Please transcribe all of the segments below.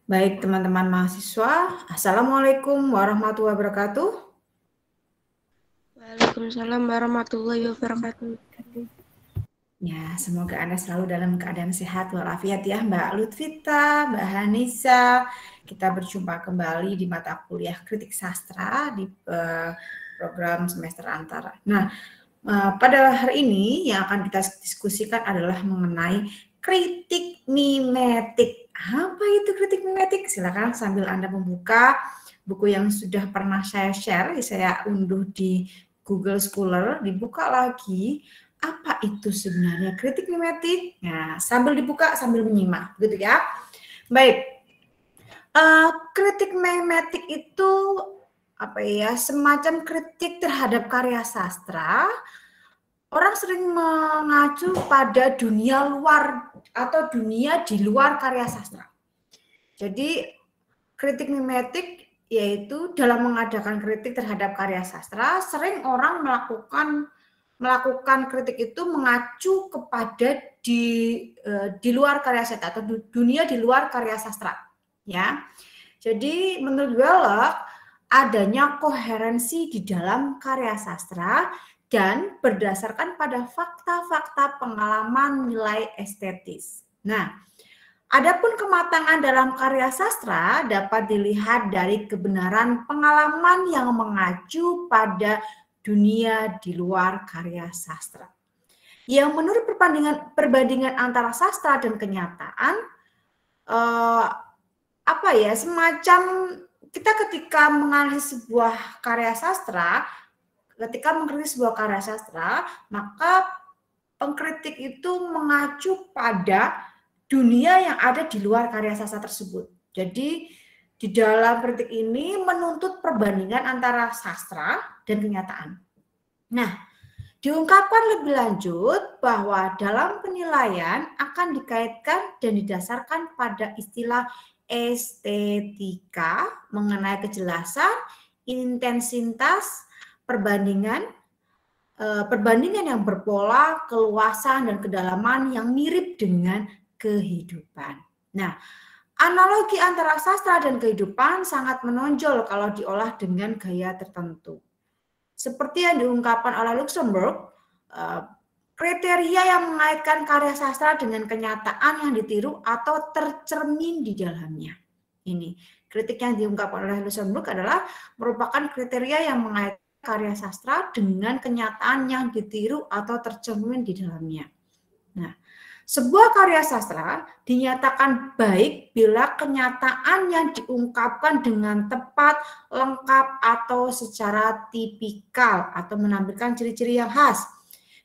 Baik teman-teman mahasiswa, Assalamualaikum warahmatullahi wabarakatuh. Waalaikumsalam warahmatullahi wabarakatuh. Ya, semoga Anda selalu dalam keadaan sehat walafiat ya Mbak Lutfita, Mbak Hanisa. Kita berjumpa kembali di mata kuliah Kritik Sastra di program semester antara. Nah, pada hari ini yang akan kita diskusikan adalah mengenai kritik mimetik. Apa itu kritik mimetik? Silakan sambil Anda membuka buku yang sudah pernah saya share, saya unduh di Google Scholar, dibuka lagi. Apa itu sebenarnya kritik mimetik? Nah, sambil dibuka, sambil menyimak, gitu ya. Baik, kritik mimetik itu apa ya? Semacam kritik terhadap karya sastra. Orang sering mengacu pada dunia luar atau dunia di luar karya sastra. Jadi kritik mimetik yaitu dalam mengadakan kritik terhadap karya sastra, sering orang melakukan kritik itu mengacu kepada di luar karya sastra atau dunia di luar karya sastra, ya. Jadi menurut Wellek adanya koherensi di dalam karya sastra dan berdasarkan pada fakta-fakta pengalaman nilai estetis. Nah, adapun kematangan dalam karya sastra dapat dilihat dari kebenaran pengalaman yang mengacu pada dunia di luar karya sastra. Yang menurut perbandingan antara sastra dan kenyataan, semacam kita ketika menganalisis sebuah karya sastra, maka pengkritik itu mengacu pada dunia yang ada di luar karya sastra tersebut. Jadi di dalam kritik ini menuntut perbandingan antara sastra dan kenyataan. Nah, diungkapkan lebih lanjut bahwa dalam penilaian akan dikaitkan dan didasarkan pada istilah estetika mengenai kejelasan, intensitas, perbandingan yang berpola, keluasan, dan kedalaman yang mirip dengan kehidupan. Nah, analogi antara sastra dan kehidupan sangat menonjol kalau diolah dengan gaya tertentu. Seperti yang diungkapkan oleh Luxemburg, kriteria yang mengaitkan karya sastra dengan kenyataan yang ditiru atau tercermin di dalamnya. Ini kritik yang diungkapkan oleh Luxemburg adalah merupakan kriteria yang mengaitkan karya sastra dengan kenyataan yang ditiru atau tercermin di dalamnya. Nah, sebuah karya sastra dinyatakan baik bila kenyataan yang diungkapkan dengan tepat, lengkap, atau secara tipikal atau menampilkan ciri-ciri yang khas.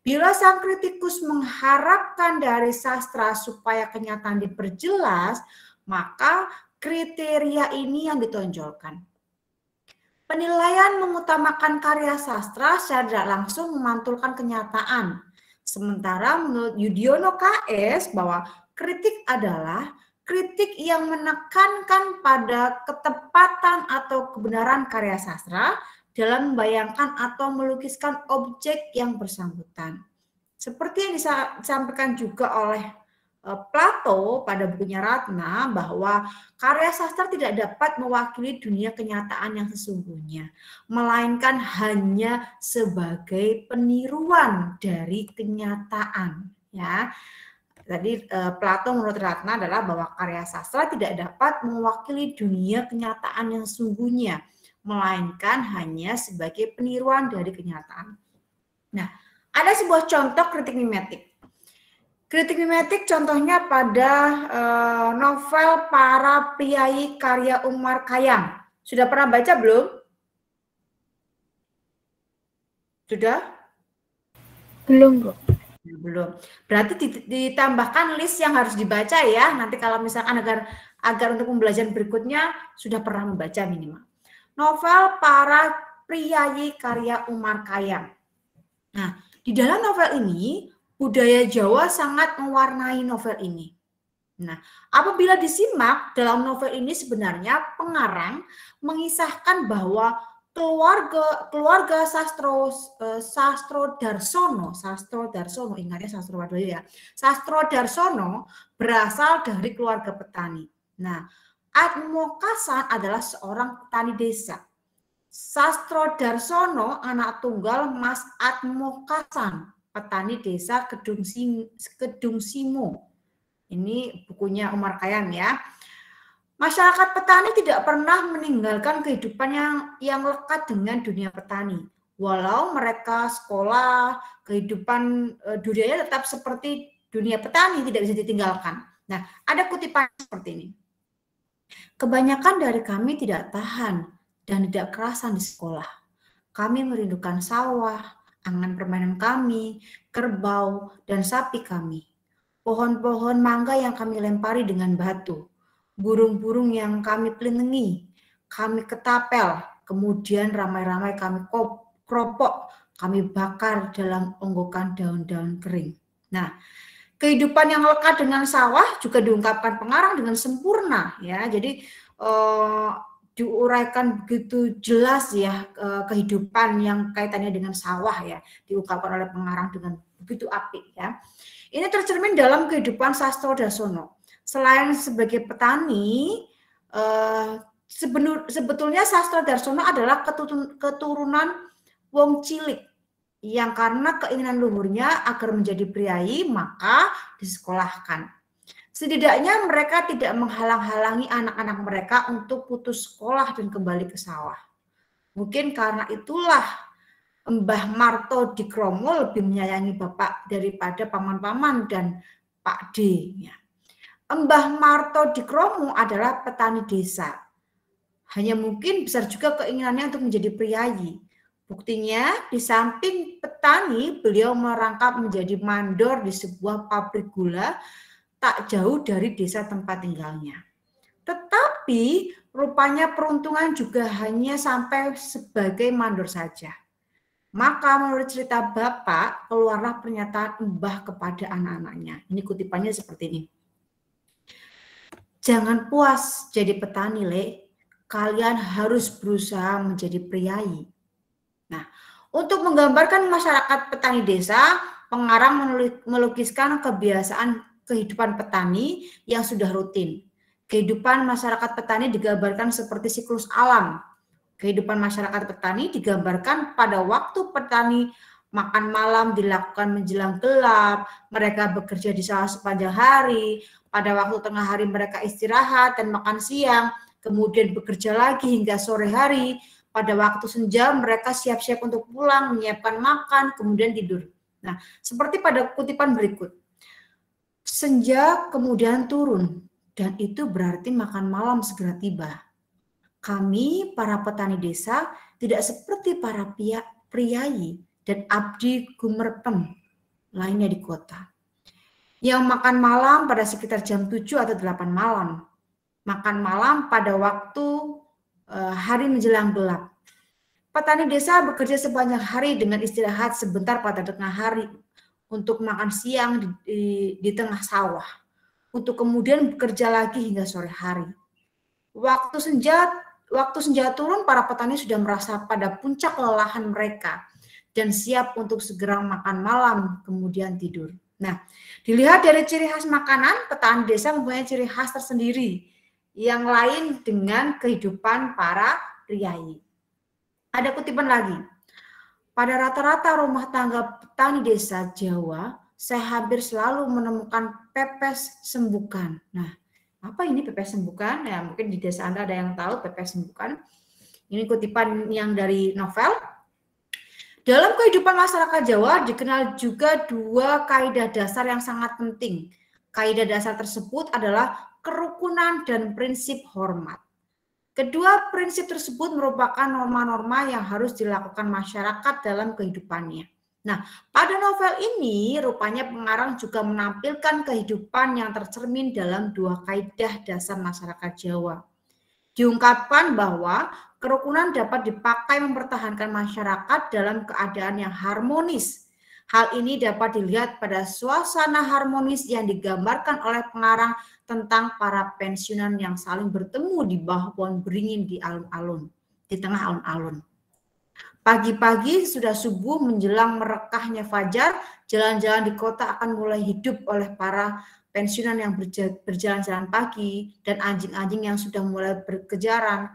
Bila sang kritikus mengharapkan dari sastra supaya kenyataan diperjelas, maka kriteria ini yang ditonjolkan. Penilaian mengutamakan karya sastra secara tidak langsung memantulkan kenyataan. Sementara menurut Yudhoyono KS bahwa kritik adalah kritik yang menekankan pada ketepatan atau kebenaran karya sastra dalam membayangkan atau melukiskan objek yang bersangkutan. Seperti yang disampaikan juga oleh Plato pada bukunya Ratna bahwa karya sastra tidak dapat mewakili dunia kenyataan yang sesungguhnya, melainkan hanya sebagai peniruan dari kenyataan. Ya, tadi Plato menurut Ratna adalah bahwa karya sastra tidak dapat mewakili dunia kenyataan yang sesungguhnya, melainkan hanya sebagai peniruan dari kenyataan. Nah, ada sebuah contoh kritik mimetik. Kritik mimetik contohnya pada novel Para Priyayi karya Umar Khayyam. Sudah pernah baca belum? Sudah? Belum, Bu. Belum. Berarti ditambahkan list yang harus dibaca ya. Nanti kalau misalkan agar untuk pembelajaran berikutnya sudah pernah membaca minimal. Novel Para Priyayi karya Umar Khayyam. Nah, di dalam novel ini budaya Jawa sangat mewarnai novel ini. Nah, apabila disimak dalam novel ini sebenarnya pengarang mengisahkan bahwa keluarga Sastro Darsono, ingatnya Sastrowardoyo ya. Sastro Darsono berasal dari keluarga petani. Nah, Atmokasan adalah seorang petani desa. Sastro Darsono anak tunggal Mas Atmokasan, petani desa Kedung Simo. Ini bukunya Umar Khayyam ya. Masyarakat petani tidak pernah meninggalkan kehidupan yang lekat dengan dunia petani. Walau mereka sekolah, kehidupan dunianya tetap seperti dunia petani, tidak bisa ditinggalkan. Nah, ada kutipan seperti ini. Kebanyakan dari kami tidak tahan dan tidak kerasan di sekolah. Kami merindukan sawah, angan permainan kami, kerbau, dan sapi kami. Pohon-pohon mangga yang kami lempari dengan batu. Burung-burung yang kami pelintengi, kami ketapel, kemudian ramai-ramai kami keropok, kami bakar dalam onggokan daun-daun kering. Nah, kehidupan yang lekat dengan sawah juga diungkapkan pengarang dengan sempurna ya. Jadi diuraikan begitu jelas ya kehidupan yang kaitannya dengan sawah ya, diungkapkan oleh pengarang dengan begitu apik ya. Ini tercermin dalam kehidupan Sastro Darsono. Selain sebagai petani, sebetulnya Sastro Darsono adalah keturunan wong cilik yang karena keinginan luhurnya agar menjadi priayi maka disekolahkan. Setidaknya mereka tidak menghalang-halangi anak-anak mereka untuk putus sekolah dan kembali ke sawah. Mungkin karena itulah Mbah Marto Dikromo lebih menyayangi bapak daripada paman-paman dan Pak D. Mbah Marto Dikromo adalah petani desa. Hanya mungkin besar juga keinginannya untuk menjadi priayi. Buktinya, di samping petani, beliau merangkap menjadi mandor di sebuah pabrik gula tak jauh dari desa tempat tinggalnya. Tetapi, rupanya peruntungan juga hanya sampai sebagai mandor saja. Maka menurut cerita bapak, keluarlah pernyataan Mbah kepada anak-anaknya. Ini kutipannya seperti ini. Jangan puas jadi petani, Le. Kalian harus berusaha menjadi priayi. Nah, untuk menggambarkan masyarakat petani desa, pengarang melukiskan kebiasaan kehidupan petani yang sudah rutin. Kehidupan masyarakat petani digambarkan seperti siklus alam. Kehidupan masyarakat petani digambarkan pada waktu petani makan malam dilakukan menjelang gelap, mereka bekerja di sawah sepanjang hari, pada waktu tengah hari mereka istirahat dan makan siang, kemudian bekerja lagi hingga sore hari, pada waktu senja mereka siap-siap untuk pulang, menyiapkan makan, kemudian tidur. Nah, seperti pada kutipan berikut. Senja kemudian turun, dan itu berarti makan malam segera tiba. Kami, para petani desa, tidak seperti para priayi dan abdi gumerpeng lainnya di kota, yang makan malam pada sekitar jam 7 atau 8 malam. Makan malam pada waktu hari menjelang gelap. Petani desa bekerja sepanjang hari dengan istirahat sebentar pada tengah hari untuk makan siang di tengah sawah, untuk kemudian bekerja lagi hingga sore hari. Waktu senja turun, para petani sudah merasa pada puncak kelelahan mereka dan siap untuk segera makan malam, kemudian tidur. Nah, dilihat dari ciri khas makanan, petani desa mempunyai ciri khas tersendiri yang lain dengan kehidupan para priayi. Ada kutipan lagi. Pada rata-rata rumah tangga petani desa Jawa, saya hampir selalu menemukan pepes sembukan. Nah, apa ini pepes sembukan? Ya, mungkin di desa Anda ada yang tahu pepes sembukan. Ini kutipan yang dari novel. Dalam kehidupan masyarakat Jawa dikenal juga dua kaidah dasar yang sangat penting. Kaidah dasar tersebut adalah kerukunan dan prinsip hormat. Kedua prinsip tersebut merupakan norma-norma yang harus dilakukan masyarakat dalam kehidupannya. Nah, pada novel ini rupanya pengarang juga menampilkan kehidupan yang tercermin dalam dua kaidah dasar masyarakat Jawa. Diungkapkan bahwa kerukunan dapat dipakai mempertahankan masyarakat dalam keadaan yang harmonis. Hal ini dapat dilihat pada suasana harmonis yang digambarkan oleh pengarang tentang para pensiunan yang saling bertemu di bawah pohon beringin di alun-alun, di tengah alun-alun. Pagi-pagi sudah subuh menjelang merekahnya fajar, jalan-jalan di kota akan mulai hidup oleh para pensiunan yang berjalan-jalan pagi, dan anjing-anjing yang sudah mulai berkejaran.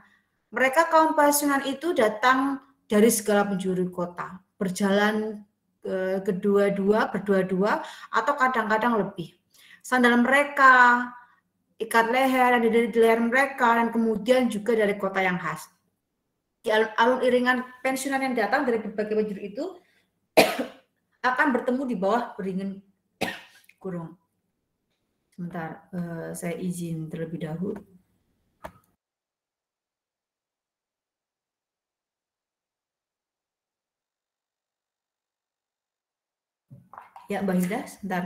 Mereka kaum pensiunan itu datang dari segala penjuru kota, berjalan berdua-dua, atau kadang-kadang lebih. Sandal mereka, ikat leher ada di leher mereka, dan kemudian juga dari kota yang khas. Di alun iringan pensiunan yang datang dari berbagai penjuru itu akan bertemu di bawah beringin kurung. Sebentar, saya izin terlebih dahulu. Ya, Mbak Hilda, sebentar.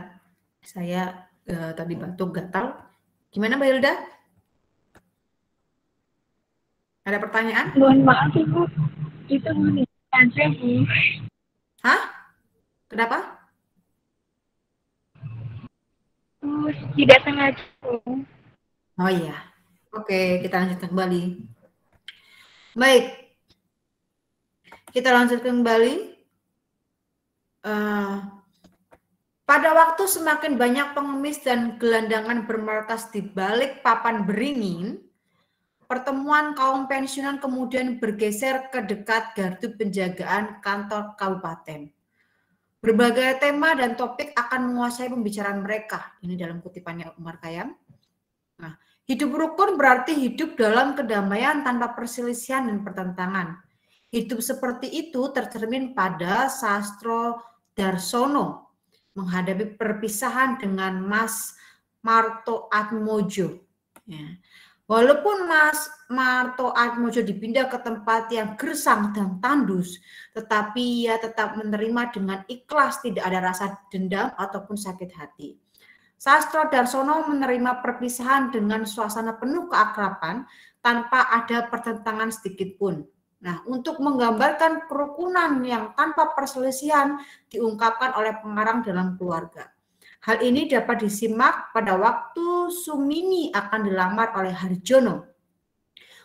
Saya tadi batuk gatal. Gimana Mbak Hilda? Ada pertanyaan? Mohon maaf Ibu, itu aja Bu. Hah? Kenapa? Tidak sengaja Bu. Oh iya. Oke, kita lanjutkan kembali. Baik. Kita lanjutkan kembali. Pada waktu semakin banyak pengemis dan gelandangan bermarkas di balik papan beringin, pertemuan kaum pensiunan kemudian bergeser ke dekat gardu penjagaan kantor kabupaten. Berbagai tema dan topik akan menguasai pembicaraan mereka. Ini dalam kutipannya Umar Khayyam. Nah, hidup rukun berarti hidup dalam kedamaian tanpa perselisihan dan pertentangan. Hidup seperti itu tercermin pada Sastro Darsono menghadapi perpisahan dengan Mas Martoatmojo. Ya. Walaupun Mas Martoatmojo dipindah ke tempat yang gersang dan tandus, tetapi ia tetap menerima dengan ikhlas, tidak ada rasa dendam ataupun sakit hati. Sastro Darsono menerima perpisahan dengan suasana penuh keakraban tanpa ada pertentangan sedikit pun. Nah, untuk menggambarkan kerukunan yang tanpa perselisihan diungkapkan oleh pengarang dalam keluarga. Hal ini dapat disimak pada waktu Sumini akan dilamar oleh Harjono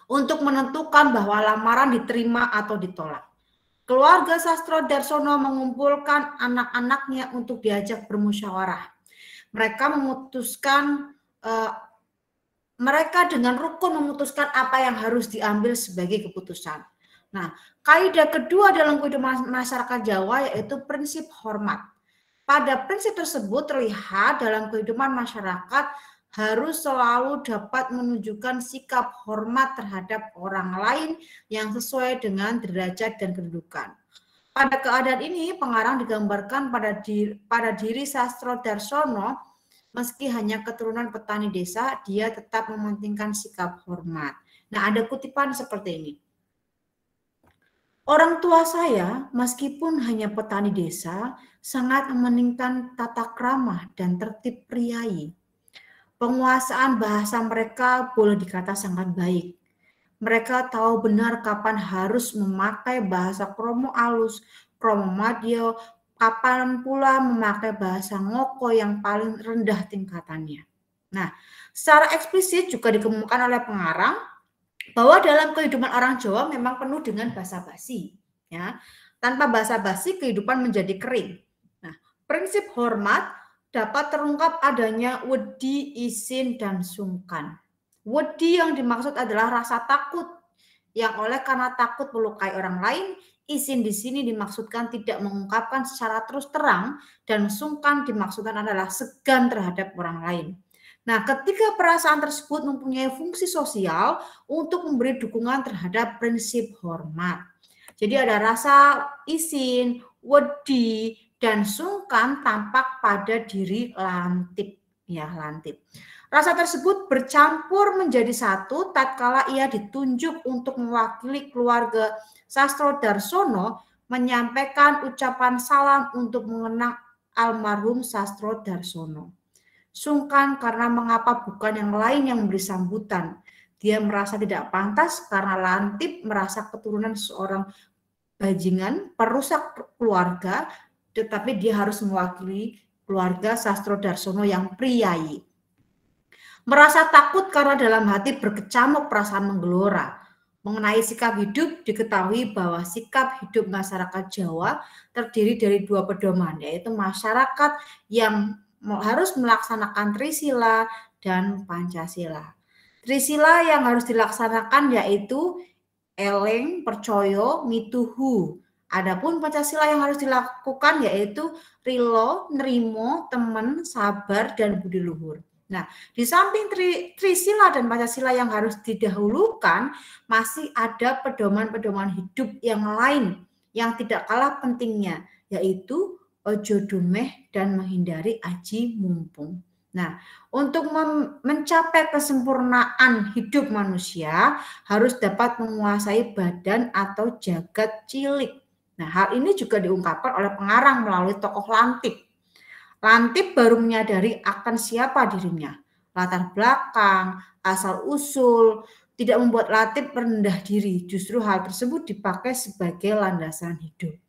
untuk menentukan bahwa lamaran diterima atau ditolak. Keluarga Sastro Darsono mengumpulkan anak-anaknya untuk diajak bermusyawarah. Mereka dengan rukun memutuskan apa yang harus diambil sebagai keputusan. Nah, kaidah kedua dalam kehidupan masyarakat Jawa yaitu prinsip hormat. Pada prinsip tersebut terlihat dalam kehidupan masyarakat harus selalu dapat menunjukkan sikap hormat terhadap orang lain yang sesuai dengan derajat dan kedudukan. Pada keadaan ini, pengarang digambarkan pada diri Sastro Darsono, meski hanya keturunan petani desa, dia tetap mementingkan sikap hormat. Nah, ada kutipan seperti ini. Orang tua saya, meskipun hanya petani desa, sangat mementingkan tata krama dan tertib priayi. Penguasaan bahasa mereka boleh dikata sangat baik. Mereka tahu benar kapan harus memakai bahasa kromo alus, kromo madya, kapan pula memakai bahasa ngoko yang paling rendah tingkatannya. Nah, secara eksplisit juga dikemukakan oleh pengarang bahwa dalam kehidupan orang Jawa memang penuh dengan basa-basi, ya. Tanpa basa-basi kehidupan menjadi kering. Nah, prinsip hormat dapat terungkap adanya wedi, izin, dan sungkan. Wedi yang dimaksud adalah rasa takut yang oleh karena takut melukai orang lain. Izin di sini dimaksudkan tidak mengungkapkan secara terus terang, dan sungkan dimaksudkan adalah segan terhadap orang lain. Nah, ketika perasaan tersebut mempunyai fungsi sosial untuk memberi dukungan terhadap prinsip hormat. Jadi ada rasa izin, wedi, dan sungkan tampak pada diri Lantip. Ya, Lantip. Rasa tersebut bercampur menjadi satu tatkala ia ditunjuk untuk mewakili keluarga Sastro Darsono menyampaikan ucapan salam untuk mengenang almarhum Sastro Darsono. Sungkan karena mengapa bukan yang lain yang memberi sambutan. Dia merasa tidak pantas karena Lantip merasa keturunan seorang bajingan, perusak keluarga, tetapi dia harus mewakili keluarga Sastro Darsono yang priayi. Merasa takut karena dalam hati berkecamuk perasaan menggelora. Mengenai sikap hidup, diketahui bahwa sikap hidup masyarakat Jawa terdiri dari dua pedoman, yaitu masyarakat yang harus melaksanakan Trisila dan Pancasila. Trisila yang harus dilaksanakan yaitu eleng, percaya, mituhu. Adapun Pancasila yang harus dilakukan yaitu rilo, nerimo, temen, sabar, dan budi luhur. Nah, di samping Trisila dan Pancasila yang harus didahulukan, masih ada pedoman-pedoman hidup yang lain yang tidak kalah pentingnya, yaitu ojo dumeh dan menghindari aji mumpung. Nah, untuk mencapai kesempurnaan hidup manusia harus dapat menguasai badan atau jagat cilik. Nah, hal ini juga diungkapkan oleh pengarang melalui tokoh Lantip. Lantip baru menyadari akan siapa dirinya, latar belakang, asal-usul, tidak membuat Lantip merendah diri. Justru hal tersebut dipakai sebagai landasan hidup.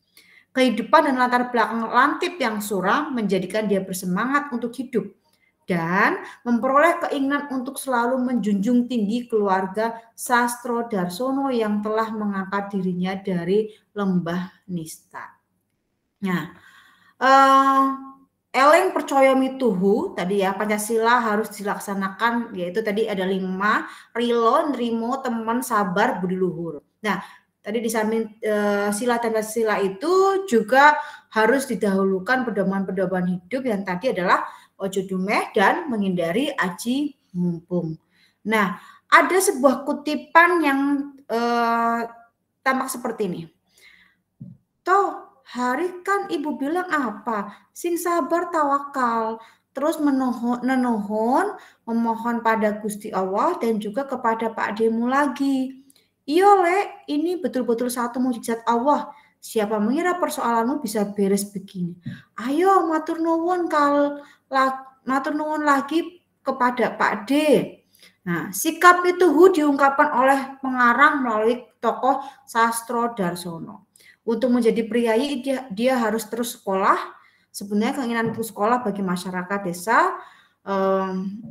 Kehidupan dan latar belakang Lantip yang suram menjadikan dia bersemangat untuk hidup dan memperoleh keinginan untuk selalu menjunjung tinggi keluarga Sastro Darsono yang telah mengangkat dirinya dari lembah nista. Nah, eleng percaya mituhu tadi ya, Pancasila harus dilaksanakan, yaitu tadi ada 5, rilo, nerimo, teman, sabar, budi luhur. Nah, tadi di samping sila dan sila itu juga harus didahulukan pedoman-pedoman hidup yang tadi adalah ojo dumeh dan menghindari aji mumpung. Nah, ada sebuah kutipan yang tampak seperti ini. Toh, hari kan ibu bilang apa? Sing sabar tawakal. Terus memohon pada Gusti Allah dan juga kepada Pak Demu lagi. Iya Le, ini betul-betul satu mukjizat Allah. Siapa mengira persoalanmu bisa beres begini? Ayo matur nuwun lagi kepada Pak D. Nah, sikap itu diungkapkan oleh pengarang melalui tokoh Sastro Darsono. Untuk menjadi priayi dia harus terus sekolah. Sebenarnya keinginan untuk sekolah bagi masyarakat desa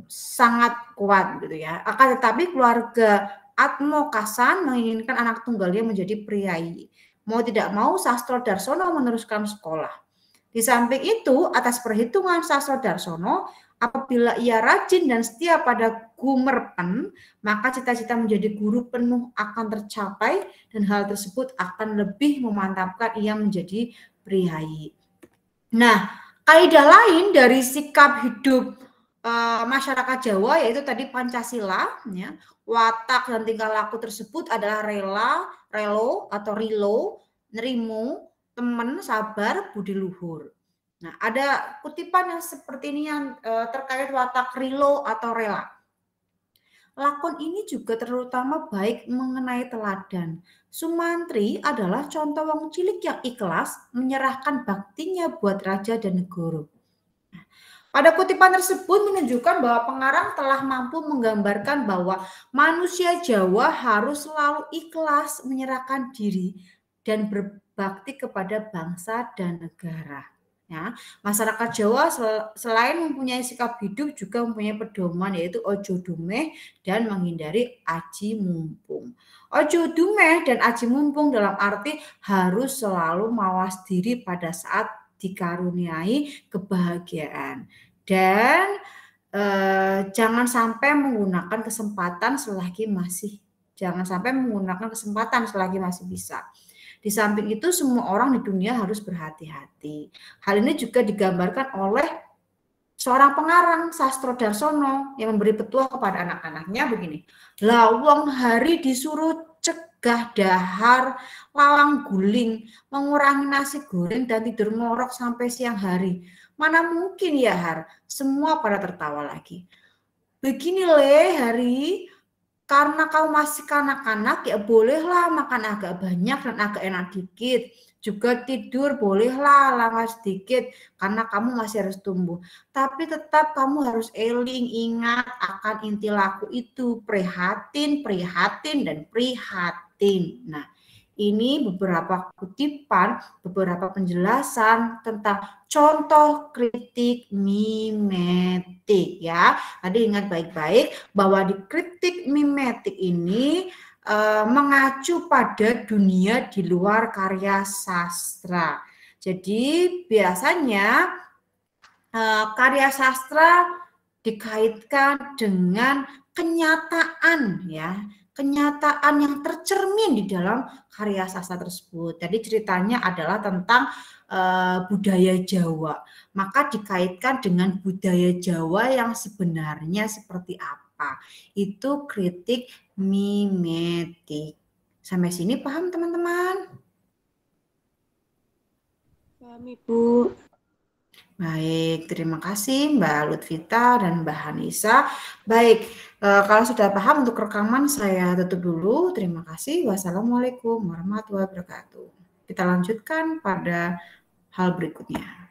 sangat kuat gitu ya. Akan tetapi keluarga Atmo Kasan menginginkan anak tunggalnya menjadi priayi. Mau tidak mau Sastro Darsono meneruskan sekolah. Di samping itu, atas perhitungan Sastro Darsono, apabila ia rajin dan setia pada gumerpen, maka cita-cita menjadi guru penuh akan tercapai dan hal tersebut akan lebih memantapkan ia menjadi priayi. Nah, kaidah lain dari sikap hidup masyarakat Jawa yaitu tadi Pancasila, ya, watak dan tingkah laku tersebut adalah relo atau rilo, nerimo, teman, sabar, budi luhur. Nah, ada kutipan yang seperti ini yang terkait watak rilo atau rela. Lakon ini juga terutama baik mengenai teladan. Sumantri adalah contoh wong cilik yang ikhlas menyerahkan baktinya buat raja dan negara. Pada kutipan tersebut menunjukkan bahwa pengarang telah mampu menggambarkan bahwa manusia Jawa harus selalu ikhlas menyerahkan diri dan berbakti kepada bangsa dan negara. Ya, masyarakat Jawa selain mempunyai sikap hidup juga mempunyai pedoman yaitu ojo dumeh dan menghindari aji mumpung. Ojo dumeh dan aji mumpung dalam arti harus selalu mawas diri pada saat dikaruniai kebahagiaan dan jangan sampai menggunakan kesempatan selagi masih bisa. Di samping itu semua orang di dunia harus berhati-hati. Hal ini juga digambarkan oleh seorang pengarang Sastro Darsono yang memberi petuah kepada anak-anaknya begini. Lawang hari disuruh cegah dahar, lawang guling, mengurangi nasi goreng dan tidur ngorok sampai siang hari. Mana mungkin ya Har, semua pada tertawa lagi. Begini Le Hari, karena kau masih kanak-kanak ya bolehlah makan agak banyak dan agak enak dikit. Juga tidur bolehlah lama sedikit karena kamu masih harus tumbuh. Tapi tetap kamu harus eling ingat akan inti laku itu. Prihatin, dan prihatin. Nah, ini beberapa kutipan, beberapa penjelasan tentang contoh kritik mimetik ya. Tadi ingat baik-baik bahwa di kritik mimetik ini mengacu pada dunia di luar karya sastra. Jadi biasanya karya sastra dikaitkan dengan kenyataan ya, kenyataan yang tercermin di dalam karya sastra tersebut. Jadi ceritanya adalah tentang budaya Jawa. Maka dikaitkan dengan budaya Jawa yang sebenarnya seperti apa. Itu kritik mimetik. Sampai sini paham teman-teman? Paham, Ibu. Baik, terima kasih Mbak Lutfita dan Mbak Hanisa. Baik, kalau sudah paham untuk rekaman saya tutup dulu. Terima kasih. Wassalamualaikum warahmatullahi wabarakatuh. Kita lanjutkan pada hal berikutnya.